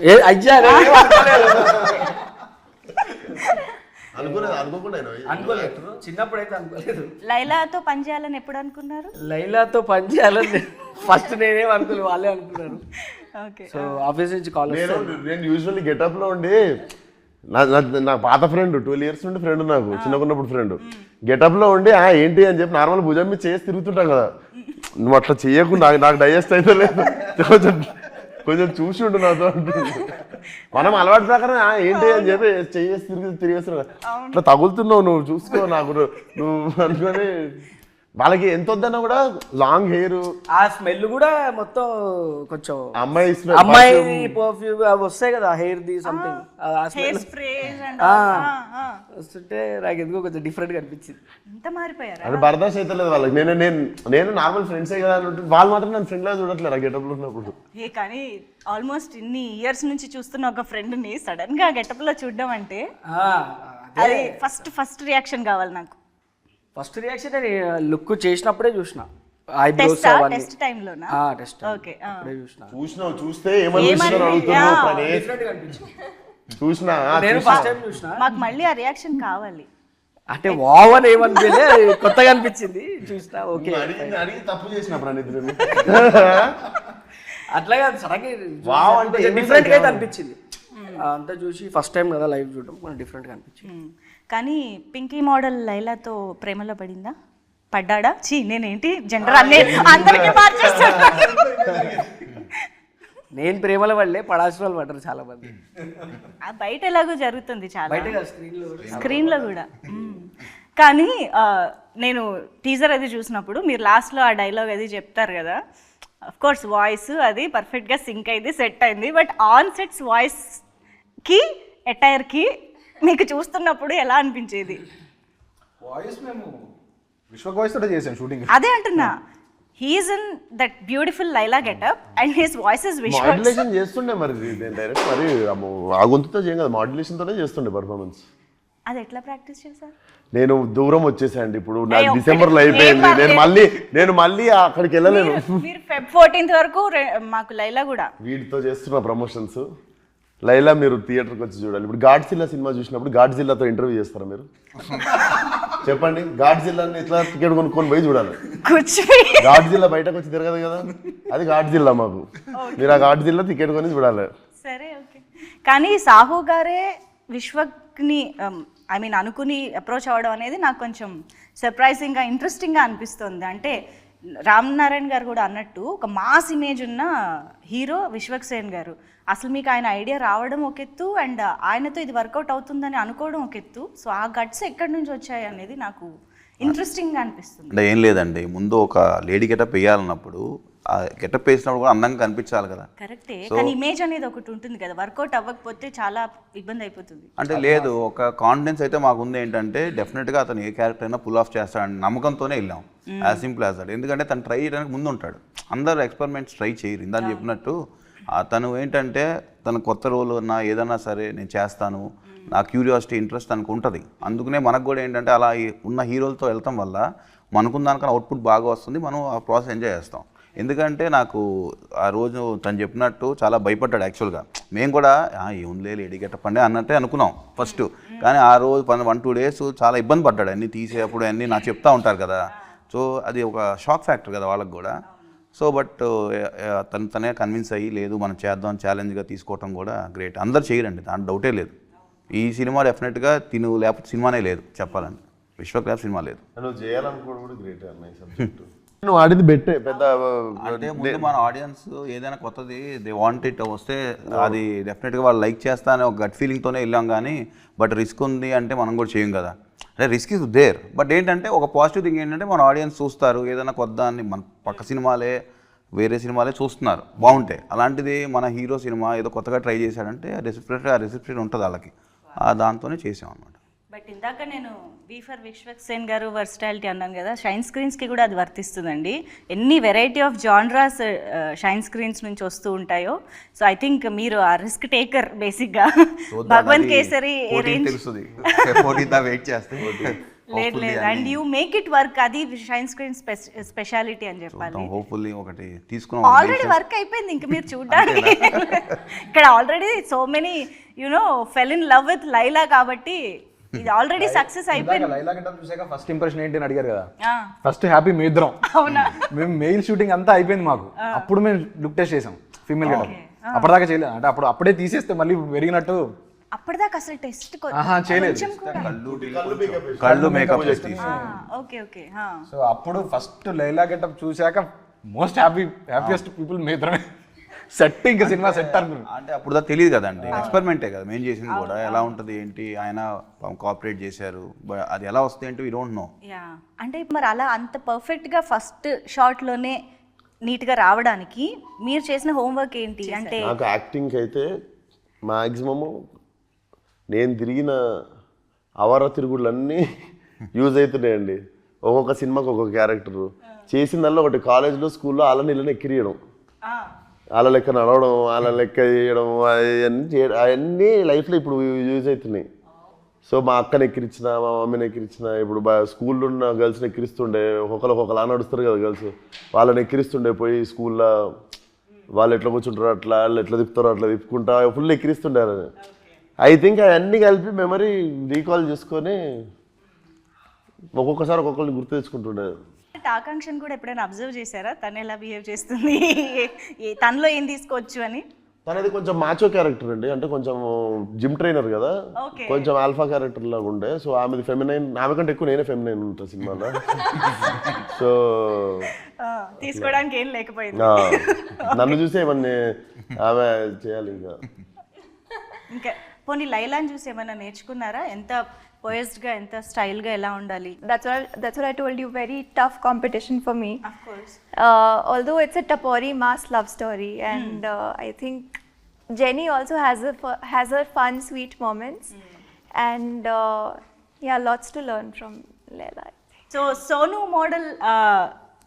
[SPEAKER 4] అనుకోలేదు, చిన్నప్పుడు అయితే అనుకోలేదు.
[SPEAKER 1] లైలాతో పని చేయాలని ఎప్పుడు అనుకున్నారు?
[SPEAKER 4] లైలాతో పని చేయాలని ఫస్ట్ నేనేం అనుకోలేదు, వాళ్ళే అనుకున్నారు.
[SPEAKER 1] ఓకే,
[SPEAKER 4] సో ఆఫీస్ నుంచి కాల్.
[SPEAKER 3] నేను యూజువల్లీ గెటప్ లో ఉండి, నా పాత ఫ్రెండ్ 12 years నుండి ఫ్రెండ్, నాకు చిన్నకున్నప్పుడు ఫ్రెండ్, గెటప్ లో ఉండి ఏంటి అని చెప్పి నార్మల్ భుజం మీద చేసి తిరుగుతుంటాం కదా, నువ్వు అట్లా చెయ్యకు, నాకు డైజెస్ట్ అయితే లేదు, కొంచెం చూసి ఉండు నాతో అంటుంది. మనం అలవాటు ప్రకారం ఏంటి అని చెప్పి తిరిగేస్తున్నావు, అట్లా తగులుతున్నావు, నువ్వు చూసుకో నాకు నువ్వు అనుకొని. వాళ్ళకి ఎంత వద్దన్నా కూడా లాంగ్ హెయిర్,
[SPEAKER 4] ఆ స్మెల్ కూడా మొత్తం కొంచెం
[SPEAKER 3] అమ్మాయి
[SPEAKER 4] పర్ఫ్యూమ్ అవి వస్తాయి కదా, హెయిర్ ది సంథింగ్, ఆ స్మెల్ వస్తుంటే నాకు ఎందుకో కొంచెం డిఫరెంట్ గా అనిపించింది.
[SPEAKER 1] ఎంత మారిపోయారా?
[SPEAKER 3] అది బర్దాష్ అయితే లేదు వాళ్ళకి. నేను నార్మల్ ఫ్రెండ్సే కదా అని వాళ్ళు మాత్రం నన్ను ఫ్రెండ్ లా చూడట్లేదు ఆ గెటప్ లో ఉన్నప్పుడు.
[SPEAKER 1] కానీ ఆల్మోస్ట్ ఇన్ని ఇయర్స్ నుంచి చూస్తున్న ఒక ఫ్రెండ్ ని సడన్ గా గెటప్ లో చూడడం అంటే అది ఫస్ట్ రియాక్షన్ కావాలి నాకు.
[SPEAKER 4] ఫస్ట్ రియాక్షన్ లుక్ చేసినప్పుడే చూసిన, ఐబ్రోస్ అవన్నీ
[SPEAKER 1] టెస్ట్ టైం లోనా?
[SPEAKER 4] Test
[SPEAKER 1] okay.
[SPEAKER 4] అప్పుడే చూసిన.
[SPEAKER 3] చూస్తే ఏమనిపిస్తున్నారు
[SPEAKER 4] డిఫరెంట్ గా అనిపించింది.
[SPEAKER 3] చూసినా
[SPEAKER 4] నేను ఫస్ట్ టైం చూసిన,
[SPEAKER 1] మాకు మళ్ళీ ఆ రియాక్షన్ కావాలి.
[SPEAKER 4] అంటే వావ్ అని ఏమనిపించలే, కొత్తగా అనిపించింది చూసిన. ఓకే
[SPEAKER 3] అడిగి తప్పు చేసిన ప్రణీతులని
[SPEAKER 4] అట్లాగే సడన్గా
[SPEAKER 3] వావ్ అంటే
[SPEAKER 4] డిఫరెంట్ గా అయితే అనిపించింది. అంతా చూసి ఫస్ట్ టైం కదా లైవ్ చూడడం, డిఫరెంట్ గా అనిపించింది.
[SPEAKER 1] కానీ పింకీ మోడల్ లైలాతో ప్రేమలో పడిందా? పడ్డాడా? నేనేంటి జెండర్ అందరికీ మార్చేస్తాను.
[SPEAKER 4] నేను ప్రేమల వల్లే పడాల్సిన వాళ్ళు పడ్డారు చాలా మంది.
[SPEAKER 1] బయట ఎలాగో జరుగుతుంది చాలా,
[SPEAKER 4] బయట
[SPEAKER 1] స్క్రీన్లో కూడా. కానీ నేను టీజర్ అది చూసినప్పుడు మీరు లాస్ట్లో ఆ డైలాగ్ అది చెప్తారు కదా, అఫ్ కోర్స్ వాయిస్ అది పర్ఫెక్ట్గా సింక్ అయింది, సెట్ అయింది. బట్ ఆన్ సెట్స్ వాయిస్కి అటైర్కి మీకు చూస్తున్నప్పుడు ఎలా అనిపించేది?
[SPEAKER 2] వాయిస్ మేము విశ్వక్ వాయిస్ తోటే చేసాం షూటింగ్.
[SPEAKER 1] అదే అంటున్నా, he's in that beautiful Laila getup and his voice is Vishwak.
[SPEAKER 3] Modulation చేస్తుండే మరి డైరెక్ట్, మరి ఆ గొంతుతో చేయం కదా, మాడ్యులేషన్ తోనే చేస్తుండే పర్ఫార్మెన్స్.
[SPEAKER 1] అది ఎట్లా ప్రాక్టీస్ చేశారు?
[SPEAKER 3] నేను దూరం వచ్చేసాండి ఇప్పుడు, నాకు డిసెంబర్లో అయిపోయింది, నేను మళ్ళీ అక్కడికి వెళ్ళలేను.
[SPEAKER 1] మీరు Feb 14th వరకు మాకు లైలా కూడా
[SPEAKER 3] వీటితో చేస్తున్న ప్రమోషన్స్. లైలా మీరు థియేటర్కి వచ్చి చూడాలి. ఇప్పుడు గాడ్జిల్లా సినిమా చూసినప్పుడు గాడ్జిల్లాతో ఇంటర్వ్యూ చేస్తారా మీరు? చెప్పండి, గాడ్జిల్లాని ఇట్లా టికెట్ కొనుక్కొని పోయి చూడాలి. గాడ్జిల్లా బయటకు వచ్చి తిరగదు కదా, అది గాడ్జిల్లా మాకు. మీరు ఆ గాడ్జిల్లా టికెట్ కొని చూడాలి.
[SPEAKER 1] సరే, ఓకే. కానీ సాహు గారే విశ్వక్ని అనుకుని అప్రోచ్ అవ్వడం అనేది నాకు కొంచెం సర్ప్రైజింగ్గా, ఇంట్రెస్టింగ్గా అనిపిస్తుంది. అంటే రామ్ నారాయణ్ గారు కూడా అన్నట్టు ఒక మాస్ ఇమేజ్ ఉన్న హీరో విశ్వక్ సేన్ గారు. అసలు మీకు ఆయన ఐడియా రావడం ఒక ఎత్తు, అండ్ ఆయనతో ఇది వర్కౌట్ అవుతుందని అనుకోవడం ఒక ఎత్తు. సో ఆ గట్స్ ఎక్కడి నుంచి వచ్చాయి అనేది నాకు ఇంట్రెస్టింగ్గా అనిపిస్తుంది.
[SPEAKER 5] అంటే ఏం లేదండి, ముందు ఒక లేడీ గెటప్ వేయాలన్నప్పుడు ఆ గెటప్ వేసినప్పుడు కూడా అందంగా కనిపించాలి కదా.
[SPEAKER 1] కరెక్టే, కానీ ఇమేజ్ అనేది ఒకటి ఉంటుంది కదా, వర్కౌట్ అవ్వకపోతే చాలా ఇబ్బంది అయిపోతుంది.
[SPEAKER 5] అంటే లేదు, ఒక కాన్ఫిడెన్స్ అయితే మాకు ఉంది. ఏంటంటే డెఫినెట్గా అతను ఏ క్యారెక్టర్ అయినా పుల్ ఆఫ్ చేస్తాడని నమ్మకంతోనే వెళ్ళాం. As simple as that. ఎందుకంటే తను ట్రై చేయడానికి ముందు ఉంటాడు, అందరు ఎక్స్పెరిమెంట్స్ ట్రై చేయరు. ఇందాక చెప్పినట్టు తను ఏంటంటే తన కొత్త రోల్ ఉన్నా ఏదన్నా సరే నేను చేస్తాను, నా క్యూరియాసిటీ ఇంట్రెస్ట్ తనకు ఉంటుంది. అందుకనే మనకు కూడా ఏంటంటే అలా ఉన్న హీరోలతో వెళ్తాం వల్ల మనకున్న దానికన్నా అవుట్పుట్ బాగా వస్తుంది, మనం ఆ ప్రాసెస్ ఎంజాయ్ చేస్తాం. ఎందుకంటే నాకు ఆ రోజు తను చెప్పినట్టు చాలా భయపడ్డాడు యాక్చువల్గా. మేము కూడా ఏముందిలే లేడీ గెటప్ అండి అన్నట్టే అనుకున్నాం ఫస్ట్. కానీ ఆ రోజు 1-2 days చాలా ఇబ్బంది పడ్డాడు, అన్నీ తీసేటప్పుడు అన్నీ నాకు చెప్తా ఉంటారు కదా. సో అది ఒక షాక్ ఫ్యాక్టర్ కదా వాళ్ళకి కూడా. సో బట్ తనే కన్విన్స్ అయ్యి లేదు మనం చేద్దాం, ఛాలెంజ్గా తీసుకోవటం కూడా గ్రేట్. అందరు చేయరండి, దాంట్లో డౌటే లేదు. ఈ సినిమా డెఫినెట్గా తిను లేకపోతే సినిమానే లేదు చెప్పాలంటే, విశ్వక్ లేకపోతే సినిమా లేదు.
[SPEAKER 3] నువ్వు చేయాలనుకోవడం కూడా గ్రేట్ అన్నయ్య సబ్జెక్టు. నువ్వు ఆడింది బెట్టే పెద్ద.
[SPEAKER 5] అంటే ముందు మన ఆడియన్స్ ఏదైనా కొత్తది దే వాంట్ ఇట్ వస్తే అది డెఫినెట్గా వాళ్ళు లైక్ చేస్తా అనే ఒక గట్ ఫీలింగ్తోనే వెళ్ళాం. కానీ బట్ రిస్క్ ఉంది అంటే మనం కూడా చేయం కదా. అంటే రిస్క్ ఇస్ దేర్. బట్ ఏంటంటే ఒక పాజిటివ్ థింగ్ ఏంటంటే మన ఆడియన్స్ చూస్తారు, ఏదైనా కొత్త అని మన పక్క సినిమాలే వేరే సినిమాలే చూస్తున్నారు బాగుంటాయి. అలాంటిది మన హీరో సినిమా ఏదో కొత్తగా ట్రై చేశాడంటే ఆ రిసెప్షన్ ఉంటుంది వాళ్ళకి, దాంతోనే చేసాం అనమాట.
[SPEAKER 1] బట్ ఇందాక నేను బీ ఫర్ విశ్వక్ సేన్ గారు వర్స్టాలిటీ అన్నాను కదా, షైన్ స్క్రీన్స్కి కూడా అది వర్తిస్తుందండి. ఎన్ని variety of genres shine screens నుంచి వస్తూ ఉంటాయో. సో ఐ థింక్ మీరు ఆ రిస్క్ టేకర్ బేసిక్గా. భగవంత్ కేసరి
[SPEAKER 5] తెలుస్తుంది వెయిట్ చేస్తే
[SPEAKER 1] లేదు లేదు, and you make it work. అది షైన్ స్క్రీన్ స్పెషాలిటీ అని చెప్పాలి.
[SPEAKER 5] హోప్ఫుల్లీ ఒకటి తీసుకున్నాం.
[SPEAKER 1] ఆల్రెడీ వర్క్ అయిపోయింది, ఇంకా మీరు చూడడానికి ఇక్కడ already so many you know fell in love with Laila, కాబట్టి ఇది ఆల్రెడీ సక్సెస్ అయిపోయింది.
[SPEAKER 2] లైలా గెటప్ చూసాక ఫస్ట్ ఇంప్రెషన్ ఏంటి అని అడిగారు కదా, ఫస్ట్ హ్యాపీ మీ ఇద్దరం.
[SPEAKER 1] అవునా?
[SPEAKER 2] మేము మెయిల్ షూటింగ్ అంతా అయిపోయింది మాకు, అప్పుడు మేము లుక్ టెస్ట్ చేసాం ఫీమేల్ గెటప్. అప్పటిదాకా చేయలేదు, అంటే అప్పుడే తీసేస్తే మళ్ళీ పెరిగినట్టు
[SPEAKER 1] అప్పటిదాకా అసలు టెస్ట్
[SPEAKER 2] చేయలేదు.
[SPEAKER 5] కళ్ళు మేకప్ చేసి
[SPEAKER 1] ఓకే ఓకే
[SPEAKER 2] సో అప్పుడు ఫస్ట్ లైలా గెటప్ చూశాక మోస్ట్ హ్యాపీయెస్ట్ పీపుల్ మీదనే సెట్, ఇంకా సినిమా సెట్ అనుకున్నాను.
[SPEAKER 5] అంటే అప్పుడు దాకా తెలియదు కదండి, ఎక్స్పెరిమెంటే కదా మేము చేసింది కూడా, ఎలా ఉంటుంది ఏంటి, ఆయన కోఆపరేట్ చేశారు, అది ఎలా వస్తుంది ఏంటి వీ డోంట్ నో.
[SPEAKER 1] యా అంటే మరి అలా అంత పర్ఫెక్ట్గా ఫస్ట్ షాట్లోనే నీట్గా రావడానికి మీరు చేసిన హోంవర్క్ ఏంటి అంటే?
[SPEAKER 3] నాకు యాక్టింగ్కి అయితే మ్యాక్సిమము నేను తిరిగిన అవర తిరుగుళ్ళన్నీ యూజ్ అవుతున్నాయండి. ఒక్కొక్క సినిమాకి ఒక్కొక్క క్యారెక్టరు చేసిందల్లా ఒకటి కాలేజ్లో స్కూల్లో అలా నీళ్ళని ఎక్కిరియడం, వాళ్ళ లెక్క నడవడం, వాళ్ళ లెక్క చేయడం, అవన్నీ లైఫ్లో ఇప్పుడు యూజ్ అవుతున్నాయి. సో మా అక్కని ఎక్కిరించిన, మా మమ్మీని ఎక్కిరించిన, ఇప్పుడు స్కూల్లో ఉన్న గర్ల్స్ని ఎక్కిరిస్తుండే, ఒక్కొక్కలా నడుస్తారు కదా గర్ల్స్, వాళ్ళని ఎక్కిరిస్తుండే పోయి స్కూల్లో వాళ్ళు ఎట్లా కూర్చుంటారో అట్లా, వాళ్ళు ఎట్లా తిప్పుతారో అట్లా తిప్పుకుంటా ఫుల్ ఎక్కిరిస్తుండే. ఐ థింక్ అవన్నీ కలిపి మెమరీ రీకాల్ చేసుకొని ఒక్కొక్కసారి ఒక్కొక్కరిని గుర్తు తెచ్చుకుంటుండే.
[SPEAKER 1] ఆకాంక్షను కూడా ఎప్పుడైనా అబ్జర్వ్ చేశారా తను ఎలా బిహేవ్ చేస్తుంది, తనలో ఏం తీసుకోవచ్చు అని?
[SPEAKER 3] తనది కొంచెం మాచో క్యారెక్టర్ అండి, అంటే కొంచెం జిమ్ ట్రైనర్ కదా, కొంచెం ఆల్ఫా క్యారెక్టర్ లాగా ఉండే. సో ఆమెది ఫెమినైన్, ఆమె కంటే ఎక్కువ నేనే ఫెమినైన్ ఉంటా సినిమాలో. సో
[SPEAKER 1] తీసుకోవడానికి ఏం లేకపోయింది,
[SPEAKER 3] నన్ను చూసి ఏమన్నా ఆమె చేయాలి.
[SPEAKER 1] ఇంకా పోనీ లైలాని చూసి ఏమైనా నేర్చుకున్నారా? ఎంత పోయస్డ్గా, ఎంత స్టైల్గా ఎలా ఉండాలి?
[SPEAKER 6] That's what I told you. Very tough competition for me.
[SPEAKER 1] Of course.
[SPEAKER 6] Although it's a Tapori mass love story, and I think Jenny also has her fun, sweet moments, and yeah, lots to learn from Laila.
[SPEAKER 1] So Sonu model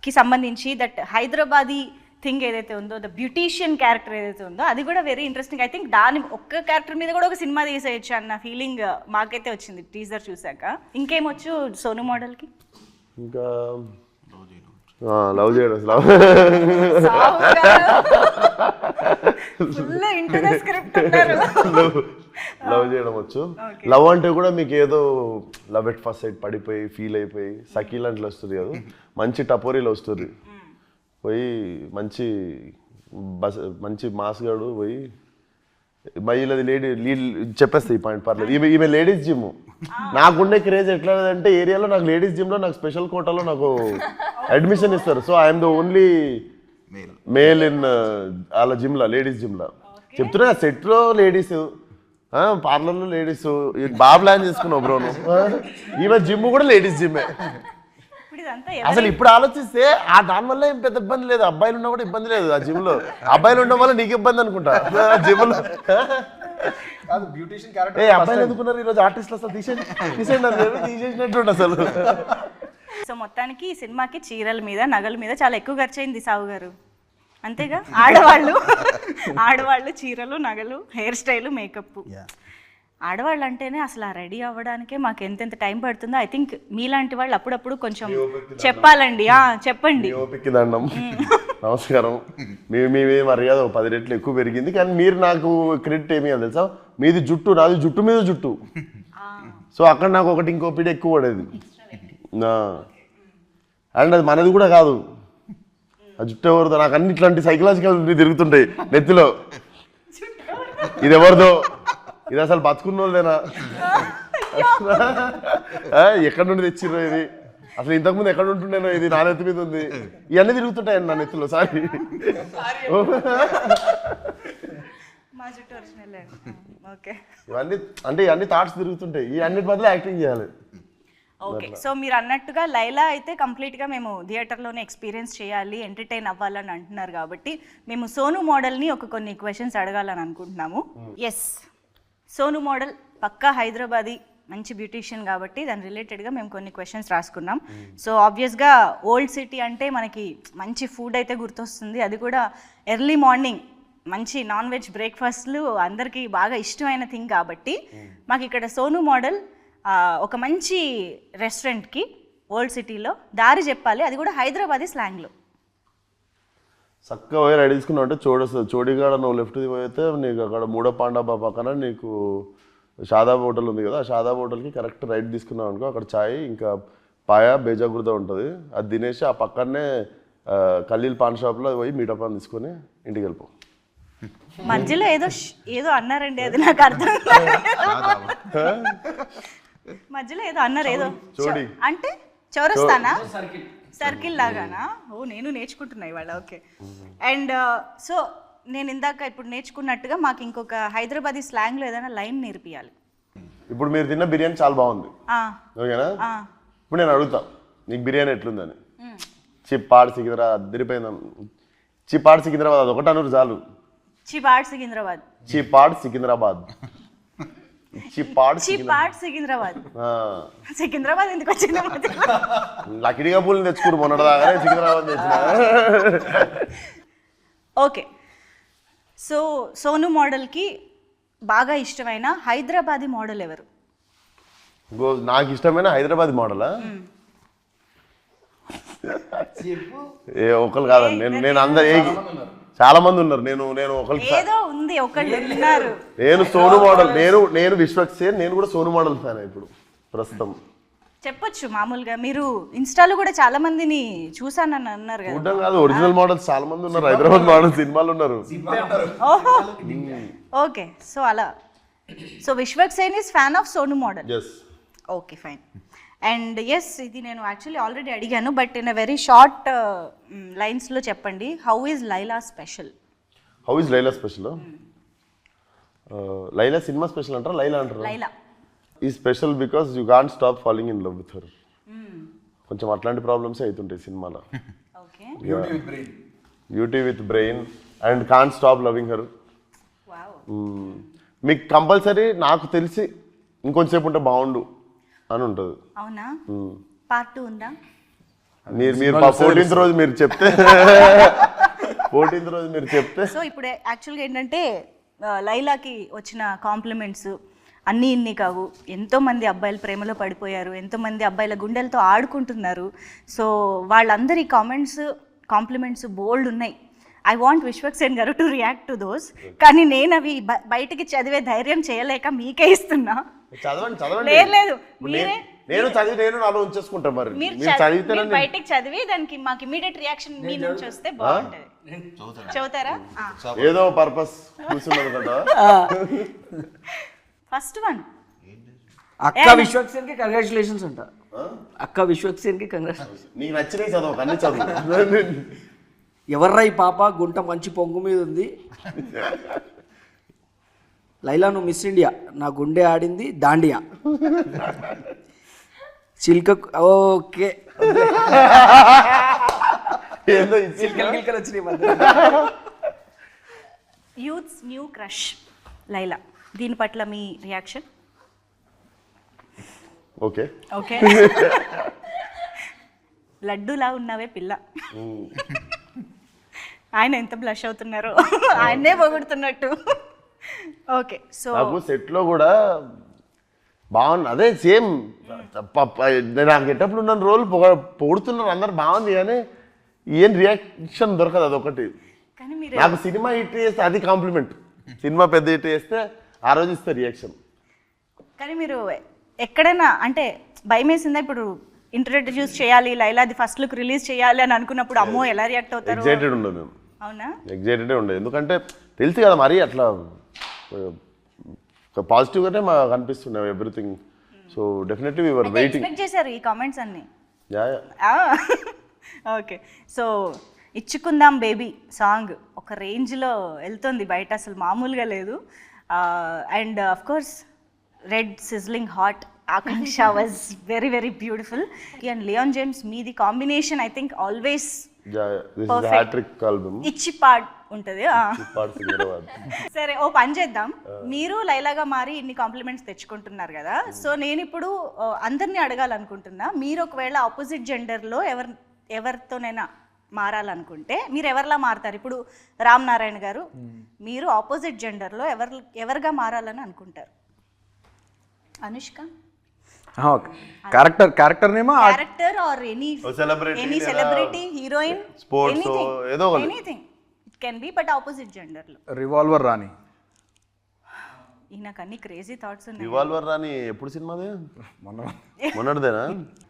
[SPEAKER 1] కి సంబంధించి దట్ హైదరాబాదీ థింగ్ ఏదైతే ఉందో, ద బ్యూటీషియన్ క్యారెక్టర్ ఏదైతే ఉందో, అది కూడా వెరీ ఇంట్రెస్టింగ్. ఐ థింక్ దాని ఒక్క క్యారెక్టర్ మీద కూడా ఒక సినిమా తీసేయచ్చు అన్న ఫీలింగ్ మాకైతే వచ్చింది టీజర్ చూసాక. ఇంకేమొచ్చు సోను మోడల్కి?
[SPEAKER 3] ఇంకా లవ్ చేయడం, లవ్ చేయడం వచ్చు. లవ్ అంటే కూడా మీకు ఏదో లవ్ ఎట్ ఫస్ట్ సైడ్ పడిపోయి ఫీల్ అయిపోయి సఖీ లాంటి లవ్ స్టోరీ కాదు, మంచి టపోరీ లవ్ స్టోరీ. పోయి మంచి మాస్గాడు పోయి మహిళది లీడ్ చెప్పేస్తాయి ఈ పాయింట్, పర్లేదు. ఈమె లేడీస్ జిమ్. నాకుండే క్రేజ్ ఎట్లా అంటే ఏరియాలో నాకు లేడీస్ జిమ్లో నాకు స్పెషల్ కోటాలో నాకు అడ్మిషన్ ఇస్తారు. So I'm the only male in వాళ్ళ జిమ్లో, లేడీస్ జిమ్లో. చెప్తున్నా సెట్లో లేడీస్, పార్లర్లో లేడీస్, బాగా ప్లాన్ చేసుకున్నావు బ్రో నువ్వు. ఈమె జిమ్ కూడా లేడీస్ జిమ్మే. అసలు ఇప్పుడు ఆలోచిస్తే ఆ దాని వల్ల ఏం పెద్ద ఇబ్బంది లేదు, అబ్బాయిలు ఉన్నా కూడా ఇబ్బంది లేదు ఆ జిమ్ లో. అబ్బాయిలు ఉండడం వల్ల నీకు ఇబ్బంది అనుకుంటా జిమ్ లో. ఏ అబ్బాయిలు ఎందుకున్నారు ఈరోజు ఆర్టిస్టులు, అసలు తీసేసినట్టు అసలు.
[SPEAKER 1] సో మొత్తానికి ఈ సినిమాకి చీరల మీద, నగల మీద చాలా ఎక్కువ ఖర్చు అయింది సావు గారు, అంతేగా? ఆడవాళ్ళు చీరలు, నగలు, హెయిర్ స్టైల్, మేకప్. ఆడవాళ్ళు అంటేనే అసలు ఆ రెడీ అవ్వడానికే మాకు ఎంతెంత టైం పడుతుందో. ఐ థింక్ మీలాంటి వాళ్ళు అప్పుడప్పుడు కొంచెం చెప్పాలండి. చెప్పండి.
[SPEAKER 3] దండం, నమస్కారం. మీ మర్యాద 10 రెట్లు ఎక్కువ పెరిగింది, కానీ మీరు నాకు క్రెడిట్ ఏమి అని తెలుసా, మీది జుట్టు, నాది జుట్టు మీద జుట్టు. సో అక్కడ నాకు ఒకటి ఇంకో పీడ ఎక్కువ పడేది. అండ్ అది మనది కూడా కాదు, ఆ జుట్టు ఎవరిదో. నాకు అన్ని ఇట్లాంటి సైకలాజికల్ తిరుగుతుంటాయి నెత్తిలో. ఇది ఎవరిదో, ఇది అసలు బతుకున్న వాళ్ళేనా, ఎక్కడి నుండి తెచ్చిర్రో ఇది, అసలు ఇంతకుముందు ఎక్కడ ఉంటుండేనో, ఇది నా నెత్తి మీద ఉంది. ఇవన్నీ తిరుగుతుంటాయండి నా నెత్తిలో. సారీ. ఇవన్నీ అంటే ఇవన్నీ థాట్స్ తిరుగుతుంటాయి, ఈ అన్నిటి బదులు యాక్టింగ్ చేయాలి.
[SPEAKER 1] ఓకే, సో మీరు అన్నట్టుగా లైలా అయితే కంప్లీట్గా మేము థియేటర్లోనే ఎక్స్పీరియన్స్ చేయాలి, ఎంటర్టైన్ అవ్వాలని అంటున్నారు కాబట్టి మేము సోను మోడల్ని కొన్ని క్వశ్చన్స్ అడగాలని అనుకుంటున్నాము. ఎస్, సోను మోడల్ పక్కా హైదరాబాదీ, మంచి బ్యూటీషియన్ కాబట్టి దాని రిలేటెడ్గా మేము కొన్ని క్వశ్చన్స్ రాసుకున్నాం. సో ఆబ్వియస్గా ఓల్డ్ సిటీ అంటే మనకి మంచి ఫుడ్ అయితే గుర్తొస్తుంది, అది కూడా ఎర్లీ మార్నింగ్ మంచి నాన్ వెజ్ బ్రేక్ఫాస్ట్లు అందరికీ బాగా ఇష్టమైన థింగ్ కాబట్టి మాకు ఇక్కడ సోను మోడల్ ఒక మంచి రెస్టారెంట్కి ఓల్డ్ సిటీలో దారి చెప్పాలి, అది కూడా హైదరాబాదీ స్లాంగ్లో.
[SPEAKER 3] చక్కగా పోయి రెడీ తీసుకున్నావు అంటే చోడిగాడ నువ్వు లెఫ్ట్ పోయితే నీకు అక్కడ మూడో పాండాబా పక్కన నీకు షాదాబ్ హోటల్ ఉంది కదా, ఆ షాదాబ్ హోటల్కి కరెక్ట్ రైట్ తీసుకున్నావు అనుకో, అక్కడ చాయ్ ఇంకా పాయా బేజాగుర్ద ఉంటుంది, అది తినేసి ఆ పక్కనే ఖలీల్ పాన్ షాప్లో పోయి మీటప్ అని తీసుకొని ఇంటికి వెళ్ళిపో.
[SPEAKER 1] మధ్యలో ఏదో అన్నారండి, అది నాకు అర్థం మధ్యలో ఏదో అన్నారు, ఏదో
[SPEAKER 3] చోడి.
[SPEAKER 1] అంటే చౌరస్తానా, సర్కిల్ లాగానా? ఓ నేను నేర్చుకుంటున్నా ఇవాళ. ఓకే. అండ్ సో నేను ఇందాక ఇప్పుడు నేర్చుకున్నట్టుగా మాకు ఇంకొక హైదరాబాదీ స్లాంగ్లో ఏదైనా లైన్ నేర్పియాలి.
[SPEAKER 3] ఇప్పుడు మీరు తిన్న బిర్యానీ చాలా బాగుంది, ఓకేనా? ఇప్పుడు నేను అడుగుతా, నీకు బిర్యానీ ఎట్లుందని. చిప్పాడు సికింద్రాబాద్ అద్దరిపోయింది. చిప్పాడు సికింద్రాబాద్ అది ఒకటి అనరు చాలు.
[SPEAKER 1] చిపాడ్ సికింద్రాబాద్.
[SPEAKER 3] చిప్పాడు సికింద్రాబాద్. చిప్పాడు
[SPEAKER 1] సికింద్రాబాద్. సికింద్రాబాద్ ఎందుకు వచ్చింది?
[SPEAKER 3] లకిడిగా పూలు తెచ్చుకురు మొన్నటిదాకానే సికింద్రాబాద్ తెచ్చిన.
[SPEAKER 1] ఓకే. సో సోను మోడల్కి బాగా ఇష్టమైన హైదరాబాదీ మోడల్ ఎవరు?
[SPEAKER 3] నాకు ఇష్టమైన హైదరాబాద్ మోడలా? ఏ ఒకరు కాదండి, నేను అందరు చాలా మంది ఉన్నారు. నేను ఒకరికి
[SPEAKER 1] ఏదో ఉంది, ఒకళ్ళు ఉన్నారు.
[SPEAKER 3] నేను సోను మోడల్, నేను విశ్వక్సేన్, నేను కూడా సోను మోడల్ ఫ్యాన్ ఇప్పుడు ప్రస్తుతం.
[SPEAKER 1] చెప్పొచ్చు మామూలుగా. మీరు ఇన్స్టాలో కూడా చాలా మందిని చూసానని అన్నారు కదా.
[SPEAKER 3] చూడడం కాదు, ఒరిజినల్ మోడల్స్ చాలా మంది ఉన్నారు. హైదరాబాద్ మోడల్ సినిమాలు ఉన్నారు.
[SPEAKER 1] ఓహో, ఓకే. సో అలా. So Vishwaksen is fan of Sonu model. Okay, fine. And yes, ఇది నేను యాక్చువల్లీ ఆల్రెడీ అడిగాను, but in a very short లైన్స్లో చెప్పండి. How is Laila special?
[SPEAKER 3] How is Laila special? Laila cinema special అంటారా, లైలా అంటారా?
[SPEAKER 1] Laila
[SPEAKER 3] is special because you can't stop falling in love with her. కొంచెం అట్లాంటి ప్రాబ్లమ్స్ అవుతుంటాయి సినిమాలో.
[SPEAKER 1] Okay.
[SPEAKER 3] Beauty with brain and can't stop loving her. మీకు కంపల్సరీ నాకు తెలిసి ఇంకొంచెంసేపు ఉంటే బాగుండు అని ఉంటుంది.
[SPEAKER 1] అవునా? పార్ట్ 2 ఉందా?
[SPEAKER 3] మీరు 14th రోజు మీరు చెప్తే 14th రోజు మీరు చెప్తే.
[SPEAKER 1] సో ఇప్పుడు యాక్చువల్గా ఏంటంటే లైలాకి వచ్చిన కాంప్లిమెంట్స్ అన్నీ ఇన్ని కావు. ఎంతోమంది అబ్బాయిలు ప్రేమలో పడిపోయారు, ఎంతోమంది అబ్బాయిల గుండెలతో ఆడుకుంటున్నారు. సో వాళ్ళందరి కాంప్లిమెంట్స్ బోల్డ్ ఉన్నాయి. ఐ వాంట్ విశ్వక్సేన్ గారు టు రియాక్ట్ టు దోస్. కానీ నేను అవి బయటికి చదివే ధైర్యం చేయలేక మీకే ఇస్తున్నా.
[SPEAKER 3] చదవండి.
[SPEAKER 1] లేదు, మీరే
[SPEAKER 3] నేను చదివి నేను నాలో ఉంచేసుకుంటాను. మరి
[SPEAKER 1] మీరు
[SPEAKER 3] చదివితే
[SPEAKER 1] బయటికి చదివి దానికి మాకు ఇమీడియట్ రియాక్షన్ మీ నుంచి వస్తే బాగుంటది. చదువుతారా?
[SPEAKER 3] ఏదో పర్పస్ కూర్చున్నది కదా.
[SPEAKER 1] ఫస్ట్ వన్,
[SPEAKER 4] అక్క విశ్వక్సేన్ కి కంగ్రాచులేషన్స్ అంట. అక్క విశ్వక్సేన్ కి కంగ్రాచులేషన్స్.
[SPEAKER 3] నీకు నచ్చినవి చదువు, అన్ని చదువు.
[SPEAKER 4] ఎవర్రా ఈ పాప, గుంట మంచి పొంగు మీద ఉంది. లైలా నువ్వు మిస్ ఇండియా, నా గుండె ఆడింది దాండియా. చిల్క ఓకే, చిల్కలు వచ్చినాయి.
[SPEAKER 1] యూత్స్ న్యూ క్రష్ లైలా, దీని పట్ల మీ రియాక్షన్?
[SPEAKER 3] ఓకే.
[SPEAKER 1] ఓకే. లడ్డూలా ఉన్నావే పిల్ల. ఆయన ఎంత బ్లష్ అవుతున్నారో, ఆయన్నే పొగుడుతున్నట్టు. ఓకే. సో
[SPEAKER 3] నాకు సెట్లో కూడా బాగుంది. అదే సేమ్ నాకు గెటప్పుడు ఉన్న రోల్ పొగుడుతున్నారు అందరు, బాగుంది. కానీ ఏం రియాక్షన్ దొరకదు, అదొకటి.
[SPEAKER 1] కానీ మీరు
[SPEAKER 3] నాకు సినిమా హిట్ చేస్తే అది కాంప్లిమెంట్, సినిమా పెద్ద హిట్ చేస్తే ఆ రోజు ఇస్తే రియాక్షన్.
[SPEAKER 1] కానీ మీరు ఎక్కడైనా అంటే భయం వేసిందా? ఇప్పుడు ఇంట్రడ్యూస్ చేయాలి లైలాది ఫస్ట్ లుక్ రిలీజ్ చేయాలి అని అనుకున్నప్పుడు అమ్మో ఎలా రియాక్ట్ అవుతారు?
[SPEAKER 3] ఎగ్జైటెడ్ ఉండదు మేము.
[SPEAKER 1] అవునా?
[SPEAKER 3] ఎగ్జైటెడే ఉండదు, ఎందుకంటే తెలుసు కదా మరి అట్లా పాజిటివ్గానే మాకు అనిపిస్తుండే everything. So definitely we were waiting.
[SPEAKER 1] Expect చేశారు ఈ కామెంట్స్ అన్ని? ఓకే. సో ఇచ్చుకుందాం బేబీ సాంగ్ ఒక రేంజ్లో వెళ్తుంది బయట, అసలు మామూలుగా లేదు. And of course red sizzling hot Akanksha was very very beautiful. And Leon James మీది కాంబినేషన్ ఐ థింక్ ఆల్వేస్ ఇచ్చి పాడ్ ఉంటుంది. సరే, ఓ పని చేద్దాం. మీరు లైలాగా మారి ఇన్ని కాంప్లిమెంట్స్ తెచ్చుకుంటున్నారు కదా, సో నేను ఇప్పుడు అందరినీ అడగాలనుకుంటున్నా, మీరు ఒకవేళ ఆపోజిట్ జెండర్లో ఎవరితోనైనా మారాలనుకుంటే మీరు ఎవరిలా మారుతారు? ఇప్పుడు రామ్ నారాయణ గారు, మీరు ఆపోజిట్ జెండర్లో ఎవరిగా మారాలని అనుకుంటారు? అనుష్క
[SPEAKER 2] క్యారెక్టర్ నేమా,
[SPEAKER 1] character or any celebrity, heroine,
[SPEAKER 3] sports ఏదో
[SPEAKER 1] anything it can be, but opposite gender లో.
[SPEAKER 2] రివాల్వర్ రాణి.
[SPEAKER 1] నాకు అన్ని క్రేజీ థాట్స్ ఉన్నాయి.
[SPEAKER 3] రివాల్వర్ రాణి ఎప్పుడు సినిమాదే? మొన్నటిదేనా?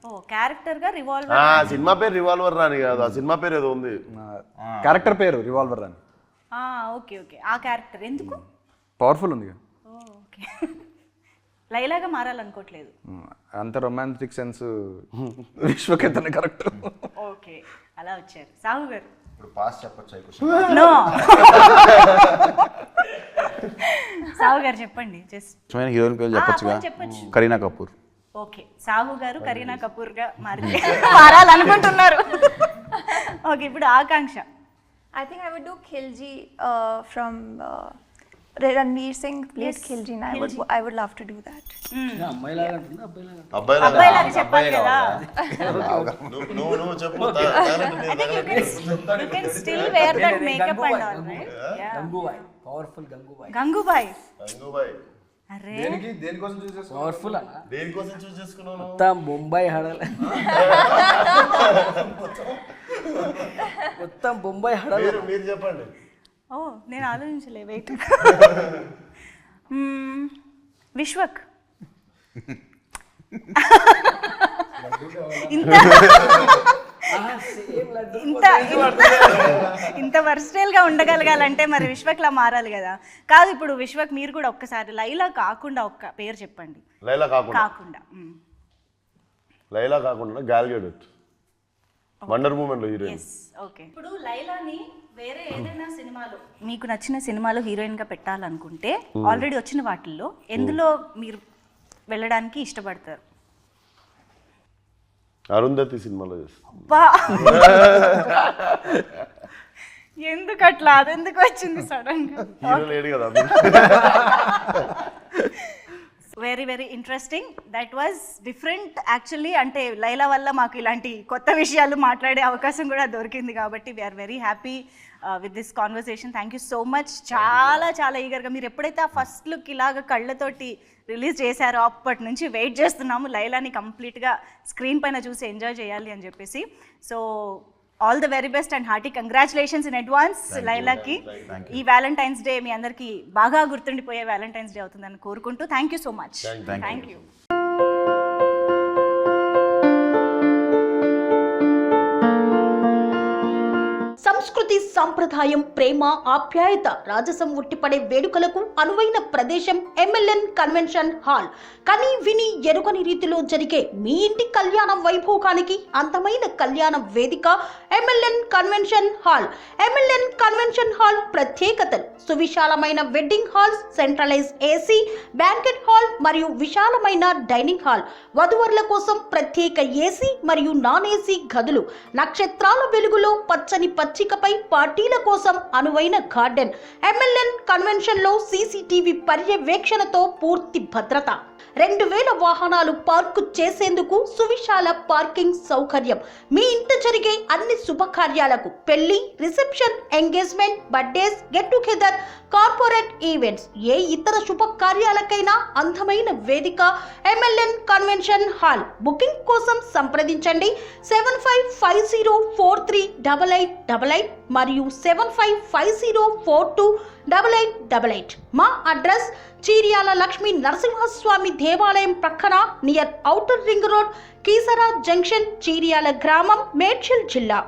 [SPEAKER 1] ఓ క్యారెక్టర్ గా రివాల్వర్.
[SPEAKER 3] సినిమా పేరు రివాల్వర్ రాణి కాదు, ఆ సినిమా పేరు ఏదో ఉంది.
[SPEAKER 2] క్యారెక్టర్ పేరు రివాల్వర్ రాణి.
[SPEAKER 1] ఓకే ఓకే, ఆ క్యారెక్టర్ ఎందుకు?
[SPEAKER 2] పవర్ఫుల్ ఉంది.
[SPEAKER 1] ఓకే, లైలాగా మారాలనుకోవట్లేదు.
[SPEAKER 2] అంత రొమాంటిక్ సెన్స్ విశ్వకేతనే కరెక్ట్.
[SPEAKER 1] ఓకే, అలా వచ్చారు. సాహు గారు
[SPEAKER 3] ఇప్పుడు పాస్ చెప్పొచ్చు
[SPEAKER 1] నో. సాహు గారు చెప్పండి. జస్ట్
[SPEAKER 5] ఇష్టమైన హీరోయిన్ పేరు చెప్పొచ్చుగా.
[SPEAKER 1] చెప్పొచ్చు.
[SPEAKER 5] కరీనా కపూర్.
[SPEAKER 1] ఓకే, సాహు గారు కరీనా కపూర్ గా మారాలనుకుంటున్నారు. ఓకే, ఇప్పుడు ఆకాంక్ష.
[SPEAKER 6] I think I would do Khilji from Ranveer Singh played Khilji. And I would love to do that.
[SPEAKER 4] అమ్మాయిలాగా ఉంటుంది, అబ్బాయిలాగా
[SPEAKER 3] అబ్బాయి
[SPEAKER 1] అబ్బాయిలాగా చెప్పాలి కదా.
[SPEAKER 3] నువ్వు చెప్పు.
[SPEAKER 1] You can still wear that makeup and all, right? Yeah.
[SPEAKER 4] Gangubai, powerful Gangubai.
[SPEAKER 1] Gangubai.
[SPEAKER 3] Gangubai
[SPEAKER 1] అరే
[SPEAKER 2] దేనికోసం చూస్ చేసుకో?
[SPEAKER 4] పవర్ఫుల్ అన్న.
[SPEAKER 3] దేనికోసం చూస్ చేసుకున్నాను?
[SPEAKER 4] మొత్తం బొంబాయి హడలే, మొత్తం బొంబాయి హడలే.
[SPEAKER 3] మీరు చెప్పండి.
[SPEAKER 1] ఓ, నేను ఆలోచించలే, వెయిట్. విశ్వక్. ఇంత ఇంత ఇంత వర్స్టైల్ గా ఉండగలగాలంటే మరి విశ్వక్లా మారాలి కదా. కాదు, ఇప్పుడు విశ్వక్ మీరు కూడా ఒక్కసారి లైలా కాకుండా ఒక్క పేరు చెప్పండి.
[SPEAKER 3] లైలా కాకుండా లైలా కాకుండా గాల్ గెడట్, వండర్ మూమెంట్ లో హీరోయిన్.
[SPEAKER 1] ఓకే, ఇప్పుడు లైలాని వేరే ఏదైనా సినిమాలో మీకు నచ్చిన సినిమాలో హీరోయిన్ గా పెట్టాలనుకుంటే ఆల్రెడీ వచ్చిన వాటిల్లో ఎందులో మీరు వెళ్ళడానికి ఇష్టపడతారు?
[SPEAKER 3] అరుంధతి సినిమాలో చేస్తాను.
[SPEAKER 1] అబ్బా, ఎందుకు అట్లా, అదెందుకు వచ్చింది సడన్ గా?
[SPEAKER 3] హీరో లేడు కదా.
[SPEAKER 1] Very very interesting. That was different actually. అంటే లైలా వల్ల మాకు ఇలాంటి కొత్త విషయాలు మాట్లాడే అవకాశం కూడా దొరికింది కాబట్టి we are very happy with this conversation. Thank you so much. చాలా చాలా ఈగర్గా మీరు ఎప్పుడైతే ఆ ఫస్ట్ లుక్ ఇలాగ కళ్ళతోటి రిలీజ్ చేశారో అప్పటి నుంచి వెయిట్ చేస్తున్నాము లైలాని కంప్లీట్గా స్క్రీన్ పైన చూసి ఎంజాయ్ చేయాలి అని చెప్పేసి. So all the very best and hearty congratulations in advance లైలాకి. ఈ వ్యాలంటైన్స్ డే మీ అందరికీ బాగా గుర్తుండిపోయే వ్యాలంటైన్స్ డే అవుతుందని కోరుకుంటూ thank you so much. Thank you.
[SPEAKER 7] సంస్కృతి, సంప్రదాయం, ప్రేమ, ఆప్యాయత, రాజసం ఉట్టిపడే వేడుకలకు అనువైన ప్రదేశం ఎంఎల్ఎన్ కన్వెన్షన్ హాల్. కని విని ఎరుగని రీతిలో జరిగే మీ ఇంటి కళ్యాణ వైభోగానికి అందమైన కళ్యాణ వేదిక MLN convention hall. MLN convention hall ప్రత్యేకతలు: సువిశాలమైన wedding halls, centralise AC banquet hall మరియు విశాలమైన డైనింగ్ హాల్, వధువరుల కోసం ప్రత్యేక ఏసీ మరియు నాన్ ఏసీ గదులు, నక్షత్రాల వెలుగులో పచ్చని పచ్చికపై పార్టీల కోసం అనువైన గార్డెన్. ఎంఎల్ఎన్ కన్వెన్షన్ లో సీసీటీవీ పర్యవేక్షణతో పూర్తి భద్రత, 2000 వాహనాలు పార్కు చేసేందుకు సువిశాల పార్కింగ్ సౌకర్యం. మీ ఇంట జరిగే అన్ని శుభకార్యాలకు, పెళ్లి, reception, engagement, birthdays, get together, corporate events, ఏ ఇతర శుభకార్యాలకైనా అందమైన వేదిక ఎంఎల్ఎన్ కన్వెన్షన్ హాల్. బుకింగ్ కోసం సంప్రదించండి 7550438888 మరియు 7550428888. మా అడ్రస్ చీర్యాల లక్ష్మీ నరసింహస్వామి దేవాలయం ప్రక్కన near outer ring road, Keesara junction, Cheeryal గ్రామం, మేడ్చల్ జిల్లా.